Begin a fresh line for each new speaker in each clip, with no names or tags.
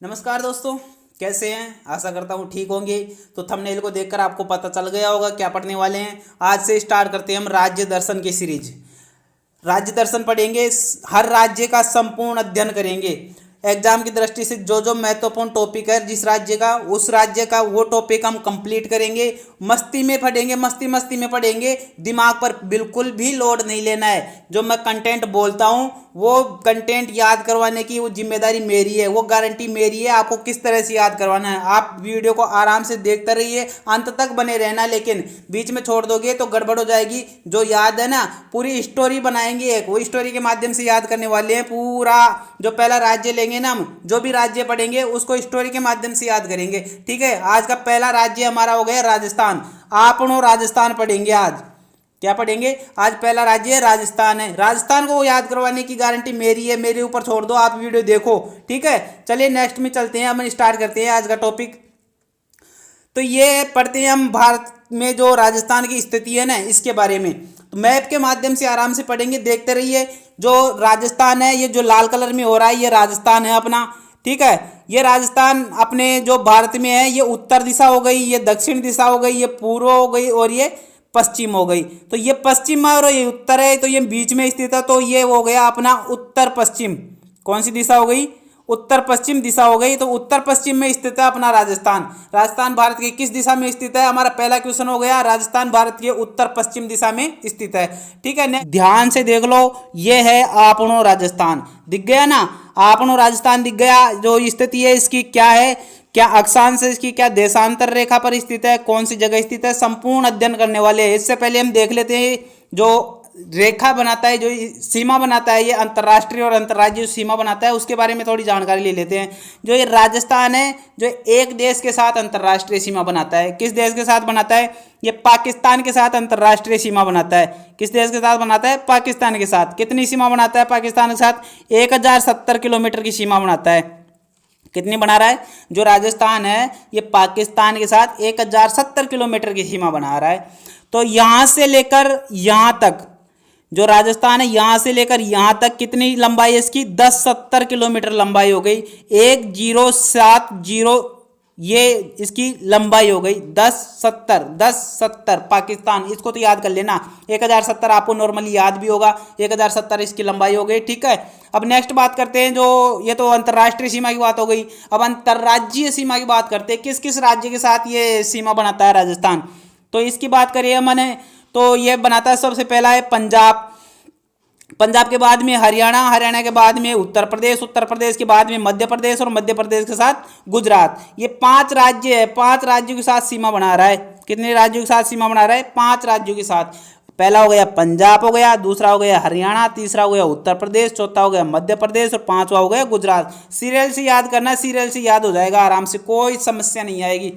नमस्कार दोस्तों, कैसे हैं। आशा करता हूँ ठीक होंगे। तो थंबनेल को देखकर आपको पता चल गया होगा क्या पढ़ने वाले हैं। आज से स्टार्ट करते हैं हम राज्य दर्शन की सीरीज। राज्य दर्शन पढ़ेंगे, हर राज्य का संपूर्ण अध्ययन करेंगे। एग्जाम की दृष्टि से जो जो महत्वपूर्ण टॉपिक है जिस राज्य का, उस राज्य का वो टॉपिक हम कंप्लीट करेंगे। मस्ती में पढ़ेंगे, मस्ती मस्ती में पढ़ेंगे। दिमाग पर बिल्कुल भी लोड नहीं लेना है। जो मैं कंटेंट बोलता हूँ वो कंटेंट याद करवाने की वो जिम्मेदारी मेरी है, वो गारंटी मेरी है। आपको किस तरह से याद करवाना है, आप वीडियो को आराम से देखते रहिए, अंत तक बने रहना। लेकिन बीच में छोड़ दोगे तो गड़बड़ हो जाएगी। जो याद है ना, पूरी स्टोरी बनाएंगे एक, वो स्टोरी के माध्यम से याद करने वाले हैं। पूरा जो पहला राज्य लेंगे ना, हम जो भी राज्य पढ़ेंगे उसको स्टोरी के माध्यम से याद करेंगे। ठीक है, आज का पहला राज्य हमारा हो गया राजस्थान। आपनो राजस्थान पढ़ेंगे आज। क्या पढ़ेंगे आज? पहला राज्य राजस्थान है। राजस्थान को याद करवाने की गारंटी मेरी है, मेरे ऊपर छोड़ दो, आप वीडियो देखो। ठीक है, चलिए नेक्स्ट में चलते हैं। हम स्टार्ट करते हैं आज का टॉपिक। तो ये पढ़ते हैं हम भारत में जो राजस्थान की स्थिति है ना, इसके बारे में। तो मैप के माध्यम से आराम से पढ़ेंगे, देखते रहिए। जो राजस्थान है, ये जो लाल कलर में हो रहा है, ये राजस्थान है अपना। ठीक है, ये राजस्थान अपने जो भारत में है, ये उत्तर दिशा हो गई, ये दक्षिण दिशा हो गई, ये पूर्व हो गई और ये पश्चिम हो गई। तो ये पश्चिम है और ये उत्तर है, तो ये बीच में स्थित है। तो ये हो गया अपना उत्तर पश्चिम। कौन सी दिशा हो गई? उत्तर पश्चिम दिशा हो गई। तो उत्तर पश्चिम में स्थित है अपना राजस्थान। राजस्थान भारत की किस दिशा में स्थित है? हमारा पहला क्वेश्चन हो गया, राजस्थान भारत के उत्तर पश्चिम दिशा में स्थित है। ठीक है, ध्यान से देख लो, ये है आपनो राजस्थान। दिख गया ना, आपनो राजस्थान दिख गया। जो स्थिति है इसकी क्या है, क्या अक्षांश है इसकी, क्या देशांतर रेखा पर स्थित है, कौन सी जगह स्थित है, संपूर्ण अध्ययन करने वाले हैं। इससे पहले हम देख लेते हैं जो रेखा बनाता है, जो सीमा बनाता है, ये अंतर्राष्ट्रीय और अंतर्राज्यीय सीमा बनाता है, उसके बारे में थोड़ी जानकारी ले लेते हैं। जो ये राजस्थान है, जो एक देश के साथ अंतर्राष्ट्रीय सीमा बनाता है। किस देश के साथ बनाता है? ये पाकिस्तान के साथ अंतर्राष्ट्रीय सीमा बनाता है। किस देश के साथ बनाता है? पाकिस्तान के साथ। कितनी सीमा बनाता है पाकिस्तान के साथ? 1070 किलोमीटर की सीमा बनाता है। कितनी बना रहा है? जो राजस्थान है ये पाकिस्तान के साथ 1070 किलोमीटर की सीमा बना रहा है। तो यहां से लेकर यहां तक, जो राजस्थान है यहां से लेकर यहां तक कितनी लंबाई है इसकी? 1070 किलोमीटर लंबाई हो गई। 1070 ये इसकी लंबाई हो गई। 1070 पाकिस्तान, इसको तो याद कर लेना। 1070 आपको नॉर्मली याद भी होगा। 1070 इसकी लंबाई हो गई। ठीक है, अब नेक्स्ट बात करते हैं। जो ये तो अंतर्राष्ट्रीय सीमा की बात हो गई। अब अंतर्राज्यीय सीमा की बात करते हैं। किस किस राज्य के साथ ये सीमा बनाता है राजस्थान? तो इसकी बात करिए मैंने, तो ये बनाता है, सबसे पहला है पंजाब। पंजाब के बाद में हरियाणा, हरियाणा के बाद में उत्तर प्रदेश, उत्तर प्रदेश के बाद में मध्य प्रदेश और मध्य प्रदेश के साथ गुजरात। ये 5 राज्य है, 5 राज्यों के साथ सीमा बना रहा है। कितने राज्यों के साथ सीमा बना रहा है? 5 राज्यों के साथ। पहला हो गया पंजाब हो गया, दूसरा हो गया हरियाणा, तीसरा हो गया उत्तर प्रदेश, चौथा हो गया मध्य प्रदेश और 5वां हो गया गुजरात। सीरियल से याद करना, सीरियल से याद हो जाएगा आराम से, कोई समस्या नहीं आएगी।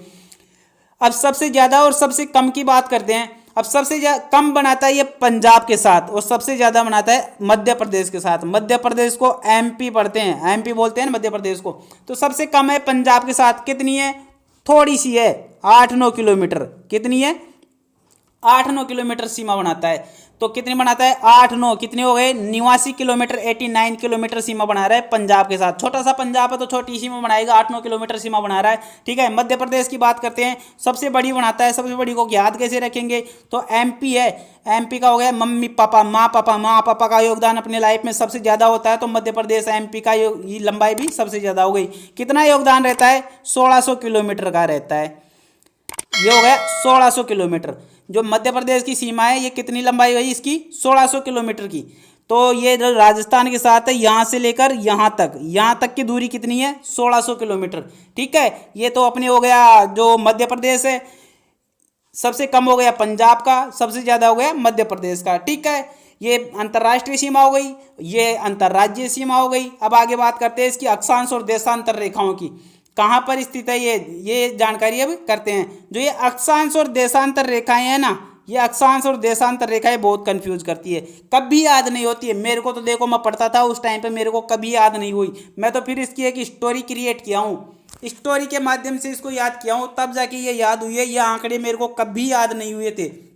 अब सबसे ज्यादा और सबसे कम की बात करते हैं। अब सबसे कम बनाता है ये पंजाब के साथ और सबसे ज्यादा बनाता है मध्य प्रदेश के साथ। मध्य प्रदेश को एमपी पढ़ते हैं, एमपी बोलते हैं मध्य प्रदेश को। तो सबसे कम है पंजाब के साथ। कितनी है? थोड़ी सी है, 8-9 किलोमीटर। कितनी है? 8-9 किलोमीटर सीमा बनाता है। तो कितनी बनाता है? 8-9, कितने हो गए? 89 किलोमीटर, 89 किलोमीटर सीमा बना रहा है पंजाब के साथ। छोटा सा पंजाब है तो छोटी सीमा बनाएगा, 8-9 किलोमीटर सीमा बना रहा है। ठीक है, मध्य प्रदेश की बात करते हैं। सबसे बड़ी बनाता है, सबसे बड़ी को याद कैसे रखेंगे? तो एमपी है। एमपी का हो गया मम्मी पापा, माँ पापा का योगदान अपने लाइफ में सबसे ज्यादा होता है। तो मध्य प्रदेश एमपी का लंबाई भी सबसे ज्यादा हो गई। कितना योगदान रहता है? 1600 किलोमीटर का रहता है। ये हो गया 1600 किलोमीटर। जो मध्य प्रदेश की सीमा है, ये कितनी लंबाई हुई इसकी? 1600 किलोमीटर की। तो ये जो राजस्थान के साथ है, यहां से लेकर यहां तक की दूरी कितनी है? 1600 किलोमीटर। ठीक है, ये तो अपने हो गया जो मध्य प्रदेश है। सबसे कम हो गया पंजाब का, सबसे ज्यादा हो गया मध्य प्रदेश का। ठीक है, ये अंतर्राष्ट्रीय सीमा हो गई, ये अंतर्राज्यीय सीमा हो गई। अब आगे बात करते हैं इसकी अक्षांश और देशांतर रेखाओं की। कहाँ पर स्थित है ये जानकारी अब करते हैं। जो ये अक्षांश और देशांतर रेखाएं हैं ना, ये अक्षांश और देशांतर रेखाएं बहुत कंफ्यूज करती है, कभी याद नहीं होती है। मेरे को तो देखो, मैं पढ़ता था उस टाइम पे, मेरे को कभी याद नहीं हुई। मैं तो फिर इसकी एक स्टोरी क्रिएट किया हूँ, स्टोरी के माध्यम से इसको याद किया हूँ, तब जाके ये याद हुई है। ये आंकड़े मेरे को कभी याद नहीं हुए थे।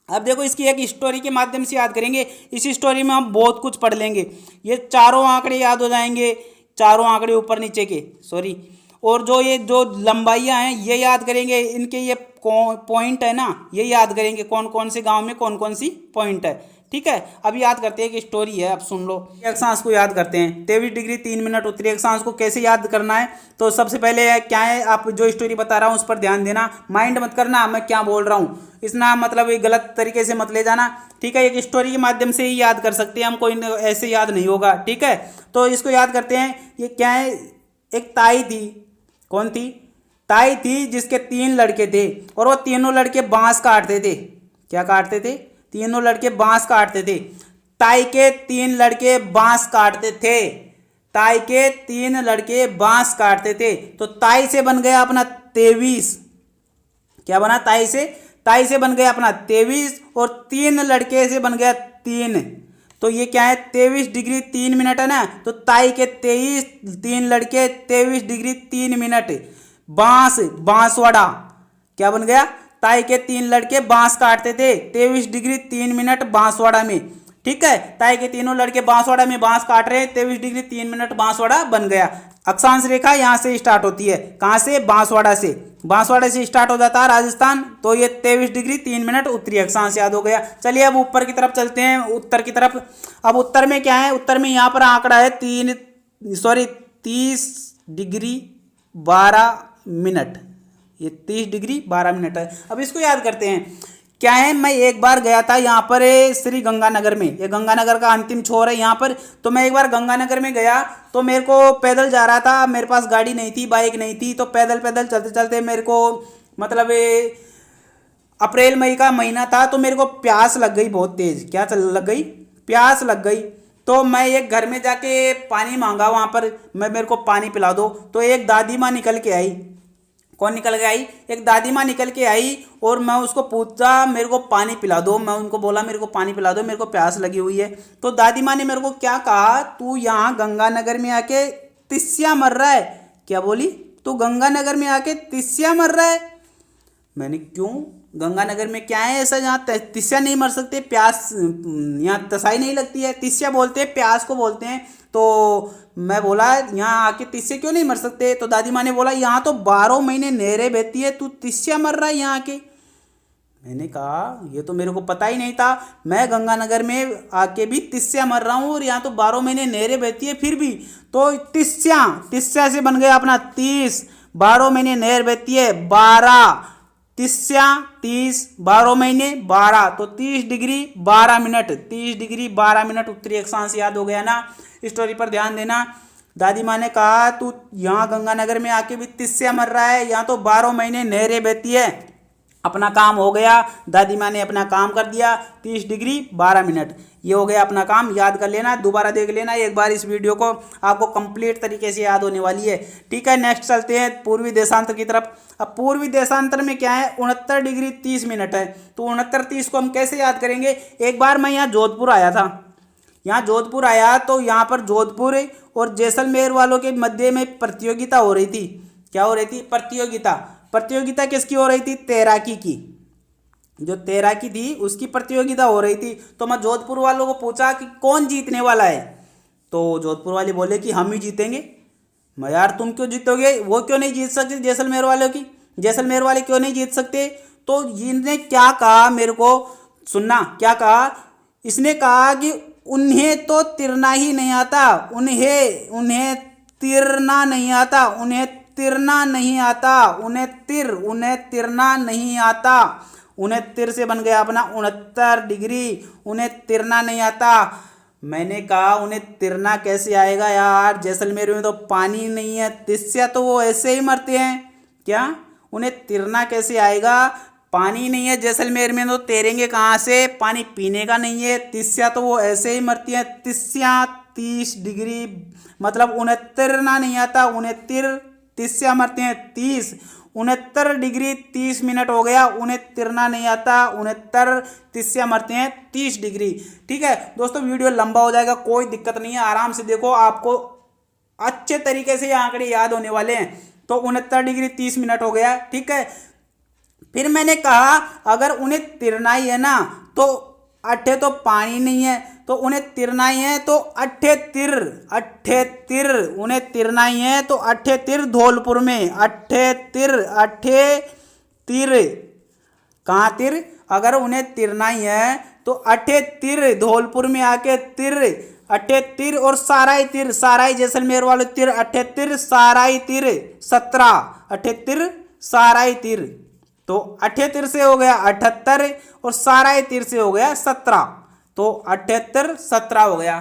अब देखो, इसकी एक स्टोरी के माध्यम से याद करेंगे। इस स्टोरी में हम बहुत कुछ पढ़ लेंगे। ये चारों आंकड़े याद हो जाएंगे चारों आंकड़े ऊपर नीचे के, सॉरी, और जो ये जो लंबाइयाँ हैं ये याद करेंगे, इनके ये पॉइंट है ना, ये याद करेंगे कौन कौन से गांव में कौन कौन सी पॉइंट है। ठीक है, अब याद करते हैं कि स्टोरी है, अब सुन लो। अक्षांश को याद करते हैं, 23 डिग्री 3 मिनट उत्तरी अक्षांश को कैसे याद करना है। तो सबसे पहले क्या है, आप जो स्टोरी बता रहा हूँ उस पर ध्यान देना, माइंड मत करना मैं क्या बोल रहा हूँ, इसना मतलब ये गलत तरीके से मत ले जाना। ठीक है, एक स्टोरी के माध्यम से ही याद कर सकते हैं हम, कोई ऐसे याद नहीं होगा। ठीक है, तो इसको याद करते हैं। ये क्या है, एक ताई थी, कौन थी, ताई थी जिसके 3 लड़के थे और वो तीनों लड़के बांस काटते थे। क्या काटते थे, तीनों लड़के बांस काटते थे। ताई के 3 लड़के बांस काटते थे, ताई के 3 लड़के बांस काटते थे। तो ताई से बन गया अपना 23, क्या बना, ताई से बन गया अपना 23 और 3 लड़के से बन गया 3। तो ये क्या है, 23 डिग्री 3 मिनट है ना, तो ताई के 23, 3 लड़के 23 डिग्री 3 मिनट। बांसवाड़ा क्या बन गया, ताई के 3 लड़के बांस काटते थे 23 डिग्री 3 मिनट बांसवाड़ा में। ठीक है, ताई के तीनों लड़के बांसवाड़ा में बांस काट रहे हैं, 23 डिग्री 3 मिनट बांसवाड़ा बन गया। अक्षांश रेखा यहाँ से स्टार्ट होती है, कहाँ से, बांसवाड़ा से, बांसवाड़ा से स्टार्ट हो जाता है राजस्थान। तो ये 23 डिग्री 3 मिनट उत्तरी अक्षांश याद हो गया। चलिए अब ऊपर की तरफ चलते हैं, उत्तर की तरफ। अब उत्तर में क्या है, उत्तर में यहाँ पर आंकड़ा है 30 डिग्री 12 मिनट, ये 30 डिग्री 12 मिनट है। अब इसको याद करते हैं। क्या है, मैं एक बार गया था यहाँ पर श्री गंगानगर में, ये गंगानगर का अंतिम छोर है यहाँ पर। तो मैं एक बार गंगानगर में गया, तो मेरे को पैदल जा रहा था, मेरे पास गाड़ी नहीं थी, बाइक नहीं थी, तो पैदल पैदल चलते चलते मेरे को मतलब अप्रैल मई का महीना था, तो मेरे को प्यास लग गई बहुत तेज। क्या लग गई, प्यास लग गई। तो मैं एक घर में जाके पानी मांगा, वहाँ पर मेरे को पानी पिला दो। तो एक दादी माँ निकल के आई, कौन निकल के आई, एक दादी माँ निकल के आई और मैं उसको पूछा मेरे को पानी पिला दो। मैं उनको बोला मेरे को पानी पिला दो, मेरे को प्यास लगी हुई है। तो दादी माँ ने मेरे को क्या कहा, तू यहाँ गंगानगर में आके तिस्या मर रहा है। क्या बोली, तू गंगानगर में आके तिस्या मर रहा है। मैंने क्यों, गंगानगर में क्या है ऐसा जहाँ तिस्या नहीं मर सकते, प्यास यहाँ तसाई नहीं लगती है, तिस्या बोलते हैं, प्यास को बोलते हैं। तो मैं बोला यहाँ आके तिस्से क्यों नहीं मर सकते। तो दादी माँ ने बोला यहाँ तो 12 महीने नहरें बहती है, तू तिस्या मर रहा है यहाँ आके। मैंने कहा ये तो मेरे को पता ही नहीं था, मैं गंगानगर में आके भी तिस्या मर रहा हूँ और यहाँ तो 12 महीने नहरें बहती है फिर भी। तो तिस्या से बन गया अपना 30, 12 महीने नहर बहती है 12, तिस्या 30, 12 महीने 12, तो 30 डिग्री 12 मिनट, 30 डिग्री 12 मिनट उत्तरी अक्षांश याद हो गया ना। स्टोरी पर ध्यान देना। दादी माँ ने कहा तू यहाँ गंगानगर में आके भी तिस्या मर रहा है, यहाँ तो 12 महीने नहरें बहती है। अपना काम हो गया, दादी माँ ने अपना काम कर दिया, 30 डिग्री 12 मिनट, ये हो गया अपना काम। याद कर लेना, दोबारा देख लेना एक बार इस वीडियो को, आपको कंप्लीट तरीके से याद होने वाली है। ठीक है, नेक्स्ट चलते हैं पूर्वी देशांतर की तरफ। अब पूर्वी देशांतर में क्या है, 69 डिग्री 30 मिनट है। तो 69-30 को हम कैसे याद करेंगे। एक बार मैं यहाँ जोधपुर आया था, यहाँ जोधपुर आया तो यहाँ पर जोधपुर और जैसलमेर वालों के मध्य में प्रतियोगिता हो रही थी। क्या हो रही थी, प्रतियोगिता किसकी हो रही थी, तैराकी की। जो तैराकी थी उसकी प्रतियोगिता हो रही थी। तो मैं जोधपुर वालों को पूछा कि कौन जीतने वाला है। तो जोधपुर वाले बोले कि हम ही जीतेंगे। मैं यार तुम क्यों जीतोगे, वो क्यों नहीं जीत सकते, जैसलमेर वाले क्यों नहीं जीत सकते। तो इनने क्या कहा मेरे को सुनना, क्या कहा, इसने कहा कि उन्हें तो तिरना ही नहीं आता, उन्हें तिरना नहीं आता, उन्हें तिरना नहीं आता, उन्हें तिरना नहीं आता। उन्हें तिर से बन गया अपना 69 डिग्री, उन्हें तिरना नहीं आता। मैंने कहा उन्हें तिरना कैसे आएगा यार, जैसलमेर में तो पानी नहीं है, तिस्या तो वो ऐसे ही मरते हैं। क्या, उन्हें तिरना कैसे आएगा, पानी नहीं है जैसलमेर में तो तैरेंगे कहाँ से, पानी पीने का नहीं है। तिस्या तो वो ऐसे ही मरती है, तिस्या 30 डिग्री मतलब उन्हें तिरना नहीं आता, उन्हें तिस्या मरते हैं 30, 69 डिग्री 30 मिनट हो गया, उन्हें तिरना नहीं आता, 69 तिस्या मरते हैं 30 डिग्री। ठीक है दोस्तों, वीडियो लंबा हो जाएगा, कोई दिक्कत नहीं है, आराम से देखो, आपको अच्छे तरीके से ये आंकड़े याद होने वाले हैं। तो 69 डिग्री 30 मिनट हो गया। ठीक है, फिर मैंने कहा अगर उन्हें तिरना ही है ना तो अट्ठे तो पानी नहीं है, तो उन्हें तिरना ही है, तो अट्ठे तिर उन्हें तिरना ही है, तो अट्ठे तिर धौलपुर में, अट्ठे तिर कहाँ तिर, अगर उन्हें तिरना ही है तो अट्ठे तिर धौलपुर में आके तिर, अट्ठे तिर और साराई तिर, साराई जैसलमेर वाले तिर, अट्ठे तिर साराई तिर 17, अट्ठे तिर साराई तिर, तो अट्ठे तिर से हो गया 78 और साराई तिर से हो गया 17, तो 78 17 हो गया।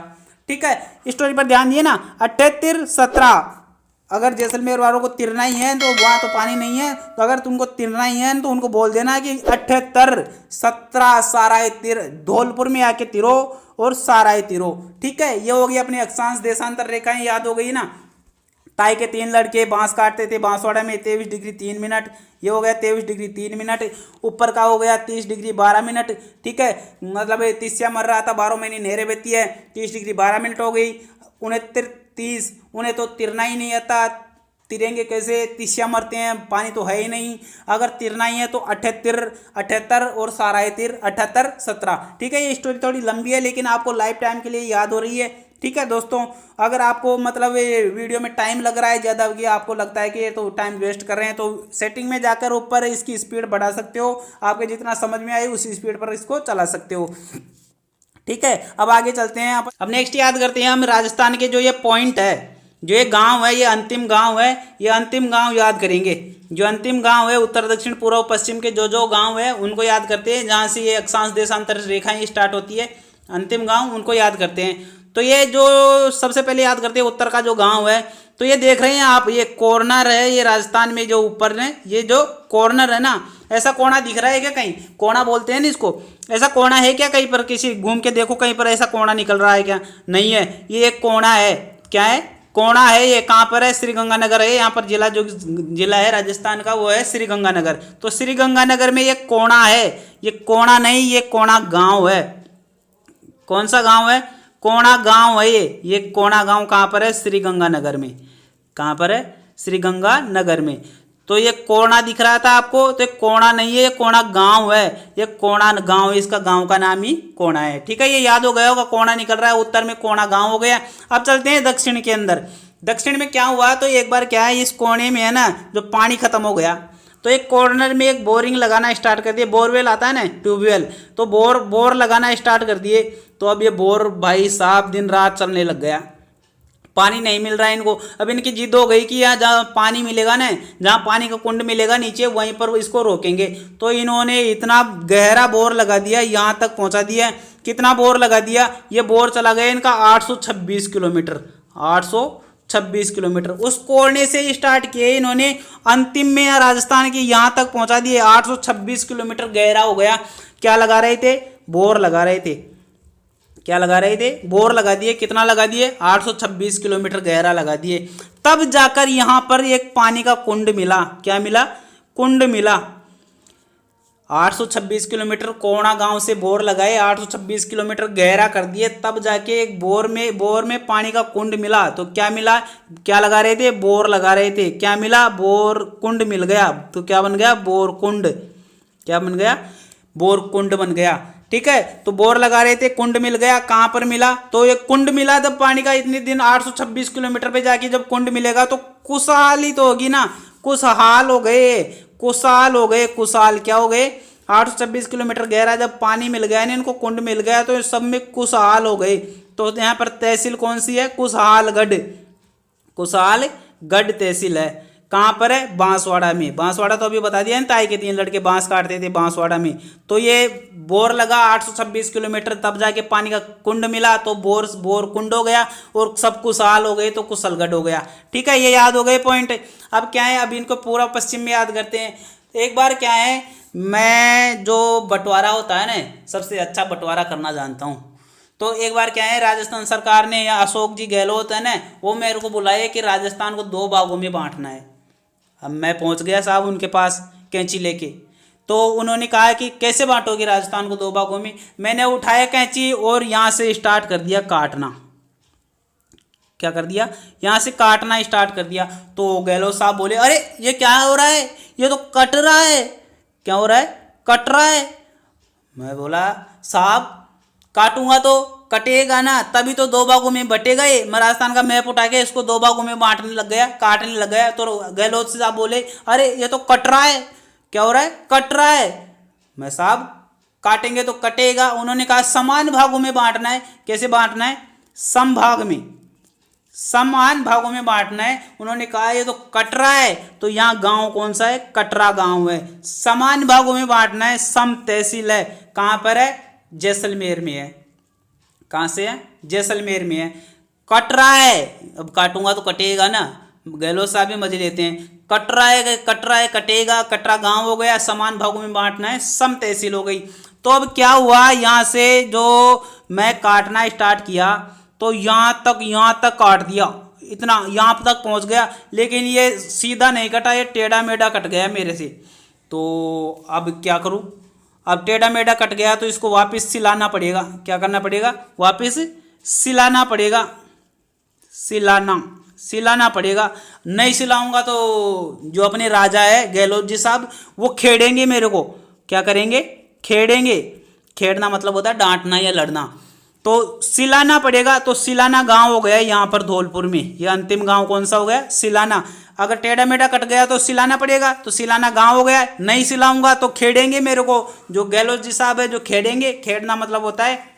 ठीक है, स्टोरी पर ध्यान दिए ना, 78 17। अगर जैसलमेर वालों को तिरना ही है तो वहाँ तो पानी नहीं है, तो अगर तुमको तिरना ही है तो उनको बोल देना कि 78 17 साराई तिर, धौलपुर में आके तिरो और साराई तिरो। ठीक है, ये हो गई अपनी अक्षांश देशांतर रेखाएं, याद हो गई ना। ताई के 3 लड़के बांस काटते थे बांसवाड़ा में, 23 डिग्री 3 मिनट, ये हो गया 23 डिग्री 3 मिनट। ऊपर का हो गया 30 डिग्री 12 मिनट। ठीक है, मतलब तिस्या मर रहा था, 12 महीने नहरें बहती है, 30 डिग्री 12 मिनट हो गई। 69 30, उन्हें तो तिरना ही नहीं आता, तिरेंगे कैसे, तिस्या मरते हैं, पानी तो है ही नहीं। अगर तिरना ही है तो 78 और साराई तिर 78 17। ठीक है, ये स्टोरी थोड़ी लंबी है लेकिन आपको लाइफ टाइम के लिए याद हो रही है। ठीक है दोस्तों, अगर आपको मतलब ये वीडियो में टाइम लग रहा है ज़्यादा, कि आपको लगता है कि ये तो टाइम वेस्ट कर रहे हैं, तो सेटिंग में जाकर ऊपर इसकी स्पीड बढ़ा सकते हो, आपके जितना समझ में आए उसी स्पीड पर इसको चला सकते हो। ठीक है, अब आगे चलते हैं। अब नेक्स्ट याद करते हैं हम राजस्थान के जो ये पॉइंट है, जो ये गांव है, ये अंतिम गांव है, ये अंतिम गांव याद करेंगे। जो अंतिम गांव है उत्तर दक्षिण पूर्व पश्चिम के जो गांव है उनको याद करते हैं, जहाँ से ये अक्षांश देशांतर रेखाएं स्टार्ट होती है, अंतिम गांव उनको याद करते हैं। तो ये जो सबसे पहले याद करते हैं उत्तर का जो गांव है, तो ये देख रहे हैं आप, ये कॉर्नर है, ये राजस्थान में जो ऊपर है ये जो कॉर्नर है ना, ऐसा कोना दिख रहा है क्या कहीं, कोना बोलते हैं ना इसको, ऐसा कोना है क्या कहीं पर, किसी घूम के देखो कहीं पर ऐसा कोना निकल रहा है क्या, नहीं है, ये एक कोना है। क्या है, कोना है। ये कहाँ पर है, श्रीगंगानगर है, यहाँ पर जिला जो जिला है राजस्थान का वो है श्रीगंगानगर। तो श्रीगंगानगर में ये कोना है, ये कोना नहीं, ये कोना गांव है। कौन सा गांव है, कोना गांव है ये कोना गांव कहाँ पर है, श्रीगंगानगर में। कहाँ पर है, श्रीगंगानगर में। तो ये कोना दिख रहा था आपको, तो ये कोना नहीं है, ये कोना गांव है, ये कोना गांव, इसका गांव का नाम ही कोना है। ठीक है, ये याद हो गया होगा, कोना निकल रहा है उत्तर में, कोना गांव हो गया। अब चलते हैं दक्षिण के अंदर। दक्षिण में क्या हुआ, तो एक बार क्या है, इस कोने में है ना जो पानी खत्म हो गया, तो एक कॉर्नर में एक बोरिंग लगाना स्टार्ट कर दिए, बोरवेल आता है ना, ट्यूबवेल, तो बोर लगाना स्टार्ट कर दिए। तो अब ये बोर भाई साहब दिन रात चलने लग गया, पानी नहीं मिल रहा है इनको। अब इनकी जिद हो गई कि यहाँ जहाँ पानी मिलेगा ना, जहाँ पानी का कुंड मिलेगा नीचे, वहीं पर इसको रोकेंगे। तो इन्होंने इतना गहरा बोर लगा दिया, यहाँ तक पहुँचा दिया। कितना बोर लगा दिया, ये बोर चला गया इनका 826 किलोमीटर, 826 किलोमीटर। उस कोने से स्टार्ट किए इन्होंने, अंतिम में राजस्थान की यहाँ तक पहुँचा दिए, 826 किलोमीटर गहरा हो गया। क्या लगा रहे थे, बोर लगा रहे थे। क्या लगा रहे थे, बोर लगा दिए। कितना लगा दिए, 826 किलोमीटर गहरा लगा दिए। तब जाकर यहां पर एक पानी का कुंड मिला। क्या मिला, कुंड मिला। 826 किलोमीटर कोना गांव से बोर लगाए, 826 किलोमीटर गहरा कर दिए, तब जाके एक बोर में पानी का कुंड मिला। तो क्या मिला, क्या लगा रहे थे, बोर लगा रहे थे, क्या मिला, बोर कुंड मिल गया। तो क्या बन गया, बोर कुंड। क्या बन गया, बोर कुंड बन गया। ठीक है, तो बोर लगा रहे थे, कुंड मिल गया। कहां पर मिला, तो ये कुंड मिला जब पानी का, इतने दिन 826 किलोमीटर पे जाके जब कुंड मिलेगा तो खुशहाली तो होगी ना, खुशहाल हो गए, खुशहाल हो गए, खुशहाल क्या हो गए, 826 किलोमीटर गहरा जब पानी मिल गया ना, इनको कुंड मिल गया, तो सब में खुशहाल हो गए। तो यहाँ पर तहसील कौन सी है, खुशहालगढ़, खुशहालगढ़ तहसील है। कहाँ पर है, बांसवाड़ा में। बांसवाड़ा तो अभी बता दिया ना, ताई के 3 लड़के बांस काटते थे बांसवाड़ा में। तो ये बोर लगा 826 किलोमीटर, तब जाके पानी का कुंड मिला, तो बोर कुंड हो गया और सब खुशहाल हो गए, तो कुशलगढ़ हो गया। ठीक है, ये याद हो गए पॉइंट। अब क्या है, अब इनको पूरा पश्चिम में याद करते हैं। एक बार क्या है, मैं जो बंटवारा होता है ना, सबसे अच्छा बंटवारा करना जानता हूँ। तो एक बार क्या है, राजस्थान सरकार ने, या अशोक जी गहलोत है ना, वो मेरे को बुलाए कि राजस्थान को 2 भागों में बांटना है। अब मैं पहुंच गया साहब उनके पास कैंची लेके। तो उन्होंने कहा कि कैसे बांटोगे राजस्थान को 2 भागों में। मैंने उठाया कैंची और यहाँ से स्टार्ट कर दिया काटना। क्या कर दिया, यहाँ से काटना स्टार्ट कर दिया। तो गहलोत साहब बोले, अरे ये क्या हो रहा है, ये तो कट रहा है। क्या हो रहा है, कट रहा है। मैं बोला, साहब काटूंगा तो कटेगा ना, तभी तो दो भागों में बटेगा। ये मैं राजस्थान का मैप उठा के इसको दो भागों में बांटने लग गया, काटने लग गया। तो गहलोत साहब बोले अरे ये तो कट रहा है। क्या हो रहा है? कट रहा है। मैं साहब काटेंगे तो कटेगा। उन्होंने कहा समान भागों में बांटना है। कैसे बांटना है? समभाग में, समान भागों में बांटना है। उन्होंने कहा ये तो कटरा है, तो यहाँ गांव कौन सा है? कटरा गांव है। समान भागों में बांटना है। सम तहसील है, कहाँ पर है? जैसलमेर में है। कहाँ से है? जैसलमेर में है। कटरा है, अब काटूंगा तो कटेगा ना। गहलोत साहब भी मजे लेते हैं। कटरा है, कटरा है, कटेगा। कटरा गांव हो गया, समान भागों में बांटना है, सम तहसील हो गई। तो अब क्या हुआ, यहाँ से जो मैं काटना स्टार्ट किया तो यहाँ तक काट दिया, इतना यहाँ तक पहुँच गया। लेकिन ये सीधा नहीं कटा, ये टेढ़ा मेढ़ा कट गया मेरे से। तो अब क्या करूँ? अब टेढ़ा मेढ़ा कट गया तो इसको वापस सिलाना पड़ेगा। क्या करना पड़ेगा? वापस सिलाना पड़ेगा। सिलाना पड़ेगा। नहीं सिलाऊंगा तो जो अपने राजा है गहलोत जी साहब, वो खेड़ेंगे मेरे को। क्या करेंगे? खेड़ेंगे। खेड़ना मतलब होता है डांटना या लड़ना। तो सिलाना पड़ेगा। तो सिलाना गांव हो गया यहाँ पर धौलपुर में। ये अंतिम गांव कौन सा हो गया? सिलाना। अगर टेढ़ा मेढ़ा कट गया तो सिलाना पड़ेगा, तो सिलाना गांव हो गया। नहीं सिलाऊंगा तो खेड़ेंगे मेरे को। जो गहलोत जी साहब है जो खेड़ेंगे। खेड़ना मतलब होता है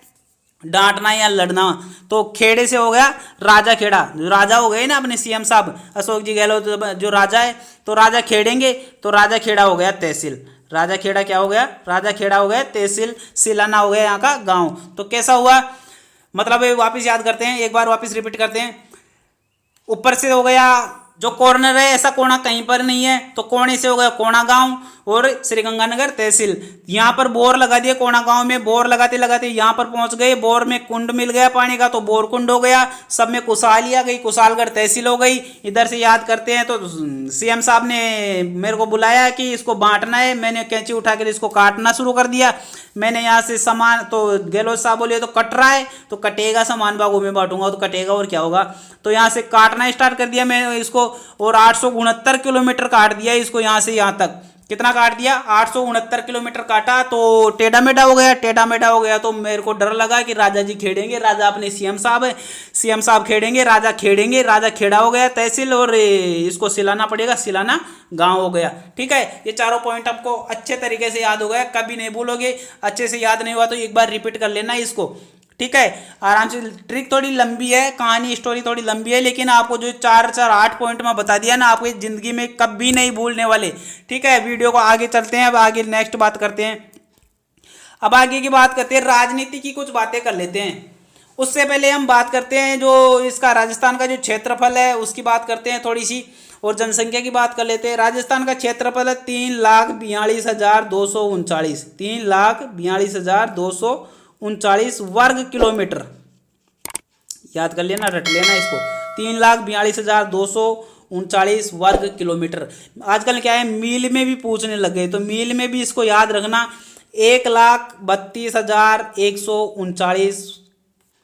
डांटना या लड़ना। तो खेड़े से हो गया राजा खेड़ा। जो राजा हो गए ना अपने सीएम साहब अशोक जी गहलोत जो राजा है, तो राजा खेड़ेंगे। तो राजा खेड़ा हो गया तहसील। राजा खेड़ा क्या हो गया? राजा खेड़ा हो गया तहसील। सिलाना हो गया यहाँ का गांव। तो कैसा हुआ, मतलब वापस याद करते हैं, एक बार वापस रिपीट करते हैं। ऊपर से हो गया जो कॉर्नर है, ऐसा कोना कहीं पर नहीं है, तो कोने से हो गया कोना गांव और श्रीगंगानगर तहसील। यहाँ पर बोर लगा दिए कोना गांव में। बोर लगाते लगाते यहाँ पर पहुंच गए। बोर में कुंड मिल गया पानी का, तो बोर कुंड हो गया। सब में कुशाली आ गई, कुशालगढ़ तहसील हो गई। इधर से याद करते हैं तो सीएम साहब ने मेरे को बुलाया कि इसको बांटना है। मैंने कैंची उठा कर इसको काटना शुरू कर दिया। मैंने यहाँ से समान, तो गहलोत साहब बोले तो कट रहा है, तो कटेगा, समान भागों में बांटूंगा तो कटेगा और क्या होगा। तो यहाँ से काटना स्टार्ट कर दिया मैंने इसको, और 869 किलोमीटर काट दिया इसको। यहाँ से यहाँ तक कितना काट दिया? 869 किलोमीटर काटा। तो टेढ़ा मेढ़ा हो गया। टेढ़ा मेढ़ा हो गया तो मेरे को डर लगा कि राजा जी खेड़ेंगे। राजा अपने सीएम साहब है, सीएम साहब खेड़ेंगे, राजा खेड़ेंगे। राजा खेड़ा हो गया तहसील, और इसको सिलाना पड़ेगा। सिलाना गांव हो गया। ठीक है, ये चारों पॉइंट आपको अच्छे तरीके से याद हो गया, कभी नहीं भूलोगे। अच्छे से याद नहीं हुआ तो एक बार रिपीट कर लेना इसको। ठीक है, आराम से। ट्रिक थोड़ी लंबी है, कहानी स्टोरी थोड़ी लंबी है, लेकिन आपको जो 4-8 पॉइंट में बता दिया ना, आपको जिंदगी में कभी नहीं भूलने वाले। ठीक है, वीडियो को आगे चलते हैं। अब आगे नेक्स्ट बात करते हैं। अब आगे की बात करते हैं, राजनीति की कुछ बातें कर लेते हैं। उससे पहले हम बात करते हैं जो इसका राजस्थान का जो क्षेत्रफल है उसकी बात करते हैं थोड़ी सी, और जनसंख्या की बात कर लेते हैं। राजस्थान का क्षेत्रफल है 3,42,239। 3,42,239 वर्ग किलोमीटर। याद कर लेना, रट लेना इसको। 3,42,239 वर्ग किलोमीटर। आजकल क्या है, मील में भी पूछने लग गए, तो मील में भी इसको याद रखना। 1,32,139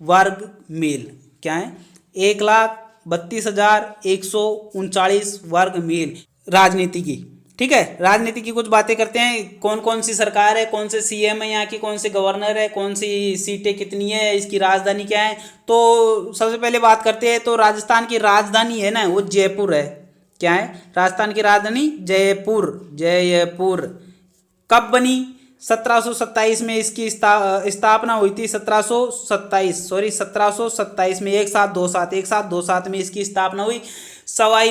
वर्ग मील। क्या है? 1,32,139 वर्ग मील राजनीति की। ठीक है, राजनीति की कुछ बातें करते हैं। कौन कौन सी सरकार है, कौन से सीएम है यहाँ की, कौन से गवर्नर है, कौन सी सीटें कितनी है, इसकी राजधानी क्या है। तो सबसे पहले बात करते हैं, तो राजस्थान की राजधानी है ना वो जयपुर है। क्या है? राजस्थान की राजधानी जयपुर। जयपुर कब बनी? 1727 में इसकी स्थापना हुई थी। 1727 में 1727 में इसकी स्थापना हुई।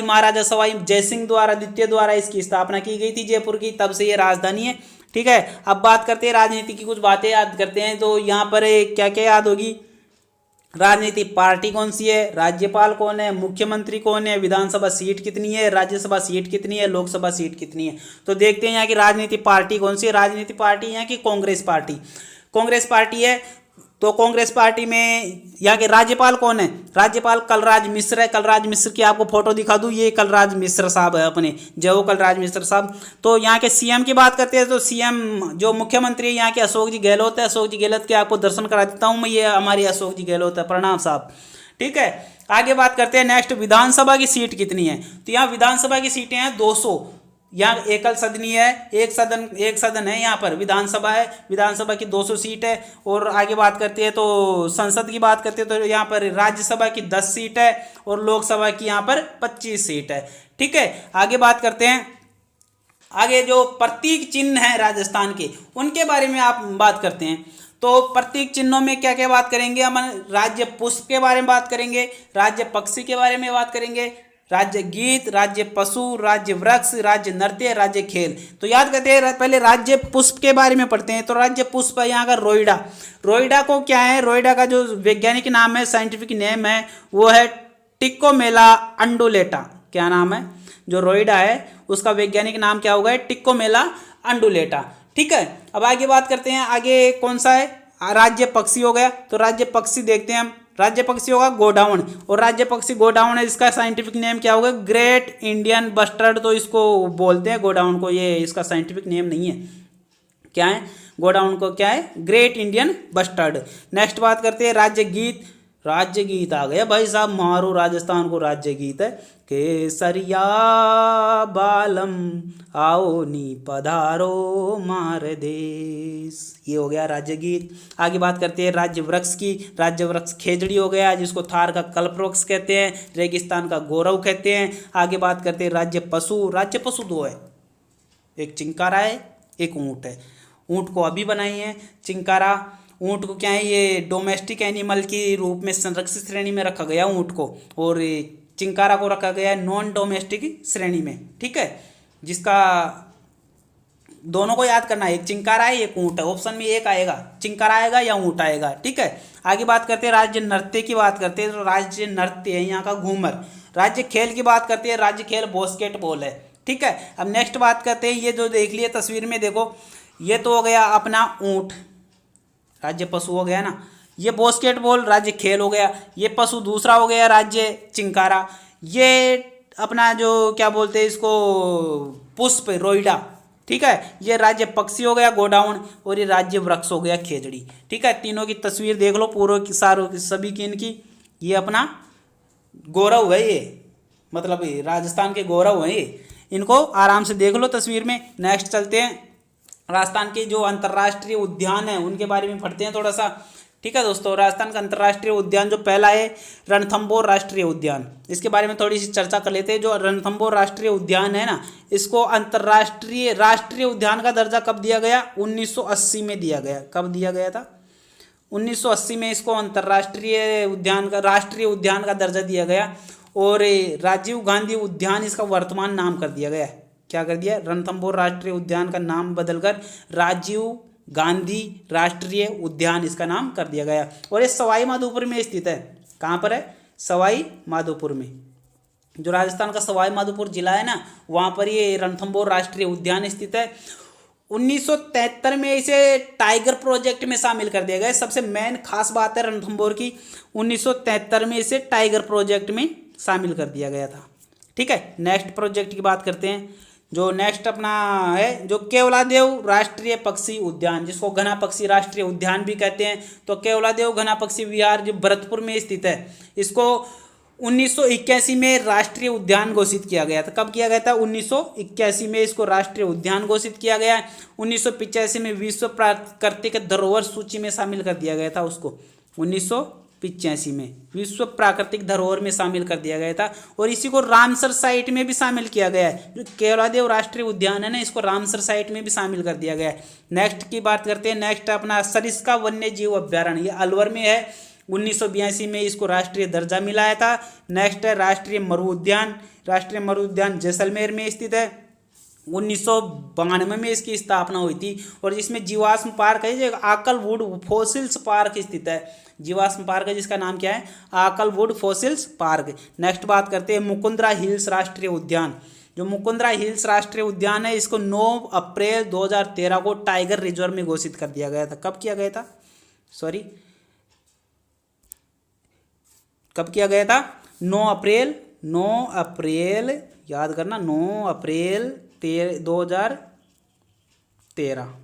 महाराजा सवाई जयसिंह द्वारा, द्वितीय द्वारा इसकी स्थापना की गई थी जयपुर की, तब से ये राजधानी है। ठीक है, अब बात करते हैं राजनीति की कुछ बातें याद करते हैं। तो यहाँ पर क्या क्या याद होगी? राजनीति पार्टी कौन सी है, राज्यपाल कौन है, मुख्यमंत्री कौन है, विधानसभा सीट कितनी है, राज्यसभा सीट कितनी है, लोकसभा सीट कितनी है। तो देखते हैं यहाँ की राजनीति पार्टी कौन सी है। राजनीति पार्टी यहाँ की कांग्रेस पार्टी। कांग्रेस पार्टी है। तो कांग्रेस पार्टी में यहाँ के राज्यपाल कौन है? राज्यपाल कलराज मिश्र है। कलराज मिश्र की आपको फोटो दिखा दूँ, ये कलराज मिश्र साहब है अपने, जय हो कलराज मिश्र साहब। तो यहाँ के सीएम की बात करते हैं, तो सीएम जो मुख्यमंत्री है यहाँ के अशोक जी गहलोत है। अशोक जी गहलोत के आपको दर्शन करा देता हूँ मैं, ये हमारी अशोक जी गहलोत है, प्रणाम साहब। ठीक है, आगे बात करते हैं नेक्स्ट, विधानसभा की सीट कितनी है। तो यहाँ विधानसभा की सीटें हैं 200। यहाँ एकल सदनीय है, एक सदन है, यहाँ पर विधानसभा है, विधानसभा की 200 सीट है। और आगे बात करते हैं तो संसद की बात करते हैं तो यहाँ पर राज्यसभा की 10 सीट है और लोकसभा की यहाँ पर 25 सीट है। ठीक है, आगे बात करते हैं। आगे जो प्रतीक चिन्ह है राजस्थान के, उनके बारे में आप बात करते हैं। तो प्रतीक चिन्हों में क्या क्या बात करेंगे हम? राज्य पुष्प के बारे में बात करेंगे, राज्य पक्षी के बारे में बात करेंगे, राज्य गीत, राज्य पशु, राज्य वृक्ष, राज्य नृत्य, राज्य खेल। तो याद करते हैं, पहले राज्य पुष्प के बारे में पढ़ते हैं। तो राज्य पुष्प है यहाँ का रोइडा। रोइडा को क्या है, रोइडा का जो वैज्ञानिक नाम है, साइंटिफिक नेम है, वो है टिक्कोमेला अंडुलेटा। क्या नाम है? जो रोइडा है उसका वैज्ञानिक नाम क्या होगा? टिक्कोमेला अंडुलेटा। ठीक है, अब आगे बात करते हैं। आगे कौन सा है? राज्य पक्षी हो गया। तो राज्य पक्षी देखते हैं हम। राज्य पक्षी होगा गोडाउन, और राज्य पक्षी गोडाउन है, इसका साइंटिफिक नेम क्या होगा? Great Indian bustard. तो इसको बोलते हैं गोडाउन को, ये इसका साइंटिफिक नेम नहीं है। क्या है? गोडाउन को क्या है? Great Indian bustard. नेक्स्ट बात करते हैं राज्य गीत। राज्य गीत आ गया भाई साहब, मारो राजस्थान को राज्य गीत है। केसरिया बालम आओ नी पधारो मार देश, ये हो गया राज्य गीत। आगे बात करते हैं राज्य वृक्ष की। राज्य वृक्ष खेजड़ी हो गया, जिसको थार का कल्पवृक्ष कहते हैं, रेगिस्तान का गौरव कहते हैं। आगे बात करते हैं राज्य पशु। राज्य पशु दो है, एक चिंकारा है, एक ऊँट है। ऊँट को अभी बनाई है, चिंकारा ऊँट को क्या है, ये डोमेस्टिक एनिमल की रूप में संरक्षित श्रेणी में रखा गया ऊँट को, और चिंकारा को रखा गया है नॉन डोमेस्टिक श्रेणी में। ठीक है, जिसका दोनों को याद करना है, एक चिंकारा है, एक ऊँट है। ऑप्शन में एक आएगा, चिंकारा आएगा या ऊँट आएगा। ठीक है, आगे बात करते हैं राज्य नृत्य की बात करते हैं। तो राज्य नृत्य है यहाँ का घूमर। राज्य खेल की बात करते हैं, राज्य खेल बास्केटबॉल है। ठीक है, अब नेक्स्ट बात करते हैं, ये जो देख लिए तस्वीर में देखो, ये तो हो गया अपना ऊँट, राज्य पशु हो गया ना। ये बास्केटबॉल राज्य खेल हो गया। ये पशु दूसरा हो गया राज्य चिंकारा। ये अपना जो क्या बोलते हैं इसको, पुष्प रोइडा। ठीक है, ये राज्य पक्षी हो गया गोडाउन, और ये राज्य वृक्ष हो गया खेजड़ी। ठीक है, तीनों की तस्वीर देख लो, पूर्व की सारों की सभी की इनकी। ये अपना गौरव है, ये मतलब राजस्थान के गौरव है ये, इनको आराम से देख लो तस्वीर में। नेक्स्ट चलते हैं, राजस्थान के जो अंतर्राष्ट्रीय उद्यान है उनके बारे में पढ़ते हैं थोड़ा सा। ठीक है दोस्तों, राजस्थान का अंतर्राष्ट्रीय उद्यान जो पहला है रणथंभौर राष्ट्रीय उद्यान, इसके बारे में थोड़ी सी चर्चा कर लेते हैं। जो रणथंभौर राष्ट्रीय उद्यान है ना, इसको अंतर्राष्ट्रीय राष्ट्रीय उद्यान का दर्जा कब दिया गया? 1980 में दिया गया। कब दिया गया था? 1980 में इसको अंतर्राष्ट्रीय उद्यान का, राष्ट्रीय उद्यान का दर्जा दिया गया। और राजीव गांधी उद्यान इसका वर्तमान नाम कर दिया गया है। क्या कर दिया? रणथंभौर राष्ट्रीय उद्यान का नाम बदलकर राजीव गांधी राष्ट्रीय उद्यान इसका नाम कर दिया गया। और ये सवाई माधोपुर में स्थित है। कहाँ पर है? सवाई माधोपुर में। जो राजस्थान का सवाई माधोपुर जिला है ना, वहाँ पर ये रणथंभौर राष्ट्रीय उद्यान स्थित है। 1973 में इसे टाइगर प्रोजेक्ट में शामिल कर दिया गया। सबसे मेन खास बात है रणथंभौर की, 1973 में इसे टाइगर प्रोजेक्ट में शामिल कर दिया गया था। ठीक है, नेक्स्ट प्रोजेक्ट की बात करते हैं। जो नेक्स्ट अपना है जो केवलादेव राष्ट्रीय पक्षी उद्यान, जिसको घना पक्षी राष्ट्रीय उद्यान भी कहते हैं। तो केवलादेव घना पक्षी विहार जो भरतपुर में स्थित है, इसको 1981 में राष्ट्रीय उद्यान घोषित किया गया था। कब किया गया था? 1981 में इसको राष्ट्रीय उद्यान घोषित किया गया है। 1985 में विश्व प्राकृतिक धरोहर सूची में शामिल कर दिया गया था उसको। 1985 में विश्व प्राकृतिक धरोहर में शामिल कर दिया गया था। और इसी को रामसर साइट में भी शामिल किया गया है। जो केवलादेव राष्ट्रीय उद्यान है ना, इसको रामसर साइट में भी शामिल कर दिया गया है। नेक्स्ट की बात करते हैं। नेक्स्ट अपना सरिस्का वन्य जीव अभ्यारण्य, ये अलवर में है। 1982 में इसको राष्ट्रीय दर्जा मिलाया था। नेक्स्ट है राष्ट्रीय मरु उद्यान। राष्ट्रीय मरु उद्यान जैसलमेर में स्थित है। 1992 में इसकी स्थापना हुई थी। और जिसमें जीवाश्म पार्क है, जो आकलवुड फॉसिल्स पार्क स्थित है। जीवाश्म पार्क है जिसका नाम क्या है? Akal wood fossils park. नेक्स्ट बात करते हैं मुकुंदरा हिल्स राष्ट्रीय उद्यान। जो मुकुंदरा हिल्स राष्ट्रीय उद्यान है, इसको 9 अप्रैल 2013 को टाइगर रिजर्व में घोषित कर दिया गया था। कब किया गया था? सॉरी, कब किया गया था? 9 अप्रैल याद करना, 9 अप्रैल 2013।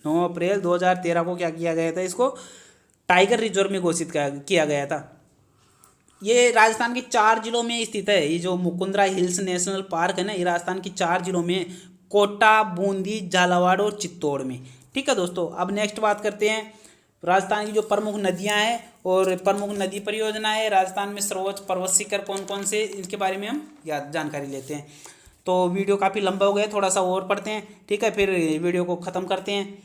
9 अप्रैल 2013 को क्या किया गया था? इसको टाइगर रिजर्व में घोषित किया गया था। ये राजस्थान के 4 जिलों में स्थित है। ये जो मुकुंदरा हिल्स नेशनल पार्क है ना, ये राजस्थान के 4 जिलों में है, कोटा, बूंदी, झालावाड़ और चित्तौड़ में। ठीक है दोस्तों, अब नेक्स्ट बात करते हैं राजस्थान की जो प्रमुख नदियां हैं और प्रमुख नदी परियोजना है। राजस्थान में सर्वोच्च पर्वत शिखर कौन कौन से, इनके बारे में हम जानकारी लेते हैं। तो वीडियो काफ़ी लंबा हो गया, थोड़ा सा और पढ़ते हैं, ठीक है, फिर वीडियो को ख़त्म करते हैं।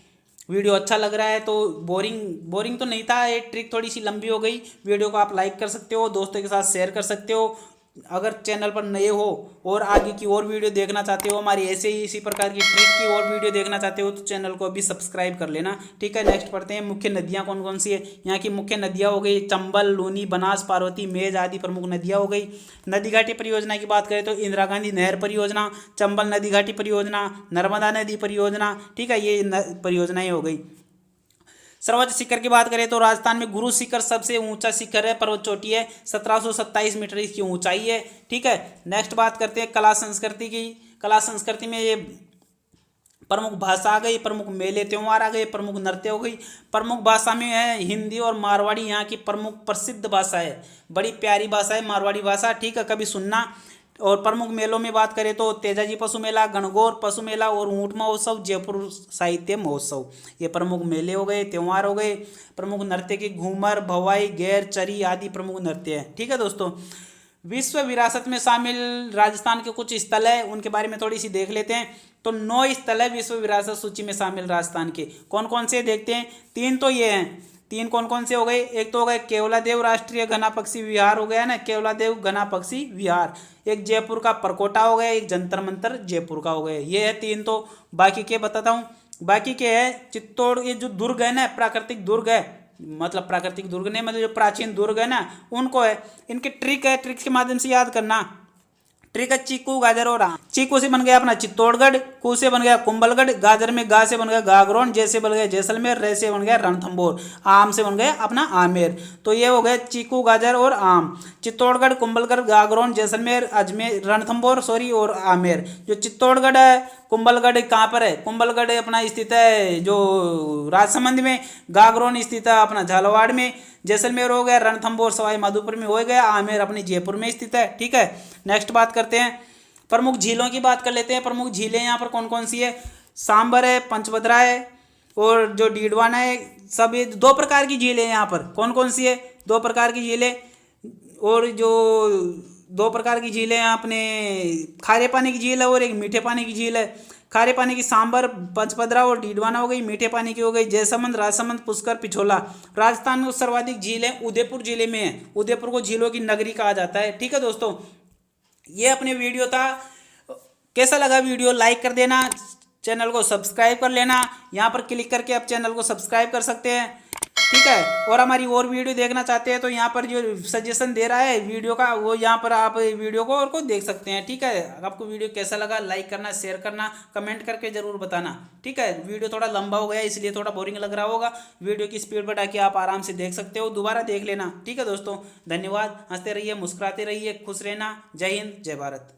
वीडियो अच्छा लग रहा है तो बोरिंग तो नहीं था, ये ट्रिक थोड़ी सी लंबी हो गई। वीडियो को आप लाइक कर सकते हो, दोस्तों के साथ शेयर कर सकते हो। अगर चैनल पर नए हो और आगे की और वीडियो देखना चाहते हो, हमारी ऐसे ही इसी प्रकार की ट्रिक की और वीडियो देखना चाहते हो, तो चैनल को अभी सब्सक्राइब कर लेना। ठीक है, नेक्स्ट पढ़ते हैं मुख्य नदियाँ कौन कौन सी है। यहाँ की मुख्य नदियाँ हो गई चंबल, लूनी, बनास, पार्वती, मेज आदि प्रमुख नदियाँ हो गई। नदी घाटी परियोजना की बात करें तो इंदिरा गांधी नहर परियोजना, चंबल नदी घाटी परियोजना, नर्मदा नदी परियोजना, ठीक है, ये परियोजनाएं हो गई। सर्वोच्च शिखर की बात करें तो राजस्थान में गुरु शिखर सबसे ऊंचा शिखर है, पर्वत चोटी है, 1727 मीटर इसकी ऊंचाई है। ठीक है, नेक्स्ट बात करते हैं कला संस्कृति की। कला संस्कृति में ये प्रमुख भाषा आ गई, प्रमुख मेले त्योहार आ गए, प्रमुख नृत्य हो गई। प्रमुख भाषा में है हिंदी और मारवाड़ी, यहाँ की प्रमुख प्रसिद्ध भाषा है, बड़ी प्यारी भाषा है मारवाड़ी भाषा। ठीक है, कभी सुनना। और प्रमुख मेलों में बात करें तो तेजाजी पशु मेला, गणगौर पशु मेला और ऊंट महोत्सव, जयपुर साहित्य महोत्सव, ये प्रमुख मेले हो गए, त्योहार हो गए। प्रमुख नृत्य की घूमर, भवाई, गैर, चरी आदि प्रमुख नृत्य है। ठीक है दोस्तों, विश्व विरासत में शामिल राजस्थान के कुछ स्थल है, उनके बारे में थोड़ी सी देख लेते हैं। तो 9 स्थल है विश्व विरासत सूची में शामिल राजस्थान के, कौन कौन से देखते हैं। 3 तो ये हैं, 3 कौन कौन से हो गए। एक तो हो गए केवलादेव राष्ट्रीय घना पक्षी विहार हो गया ना, केवलादेव घना पक्षी विहार। एक जयपुर का परकोटा हो गया, एक जंतर मंतर जयपुर का हो गया। ये है 3 तो। बाकी के बताता हूँ, बाकी के है चित्तौड़, ये जो दुर्ग है ना, प्राकृतिक दुर्ग है, मतलब प्राकृतिक दुर्ग नहीं, मतलब जो प्राचीन दुर्ग है ना, उनको है। इनकी ट्रिक है, ट्रिक्स के माध्यम से याद करना। ट्रिक है चीकू, गाजर और आम। चीकू से बन गया अपना चित्तौड़गढ़, कू से बन गया कुंभलगढ़, गाजर में गा से बन गया गागरोन, जे से बन गया जैसलमेर, रे से बन गया रणथंभौर, आम से बन गया अपना आमेर। तो ये हो गए चीकू, गाजर और आम। चित्तौड़गढ़, कुंभलगढ़, गागरोन, जैसलमेर, अजमेर, रणथंभौर और आमेर। जो चित्तौड़गढ़ है, कुंभलगढ़ कहाँ पर है, कुंभलगढ़ अपना स्थित है जो राजसमंद में, गागरोन स्थित है अपना झालावाड़ में, जैसलमेर हो गया, रणथंभौर सवाई माधोपुर में हो गया, आमेर अपनी जयपुर में स्थित है। ठीक है, नेक्स्ट बात करते हैं प्रमुख झीलों की, बात कर लेते हैं। प्रमुख झीलें यहाँ पर कौन कौन सी है। सांबर है, पंचभद्रा है और जो डीडवाना है, सब ये 2 प्रकार की झीलें यहाँ पर। कौन कौन सी है, 2 प्रकार की झीलें। और जो 2 प्रकार की झीलें हैं अपने, खारे पानी की झील है और एक मीठे पानी की झील है। खारे पानी की सांबर, पंचभद्रा और डीडवाना हो गई। मीठे पानी की हो गई जयसमंद, राजसमंद, पुष्कर, पिछोला। राजस्थान में सर्वाधिक झीलें उदयपुर जिले में है, उदयपुर को झीलों की नगरी कहा जाता है। ठीक है दोस्तों, ये अपने वीडियो था। कैसा लगा वीडियो, लाइक कर देना, चैनल को सब्सक्राइब कर लेना। यहाँ पर क्लिक करके आप चैनल को सब्सक्राइब कर सकते हैं। ठीक है, और हमारी और वीडियो देखना चाहते हैं तो यहाँ पर जो सजेशन दे रहा है वीडियो का, वो यहाँ पर आप वीडियो को और को देख सकते हैं। ठीक है, आपको वीडियो कैसा लगा, लाइक करना, शेयर करना, कमेंट करके जरूर बताना। ठीक है, वीडियो थोड़ा लंबा हो गया इसलिए थोड़ा बोरिंग लग रहा होगा, वीडियो की स्पीड बढ़ा के आप आराम से देख सकते हो, दोबारा देख लेना। ठीक है दोस्तों, धन्यवाद। हंसते रहिए, मुस्कुराते रहिए, खुश रहना। जय हिंद, जय भारत।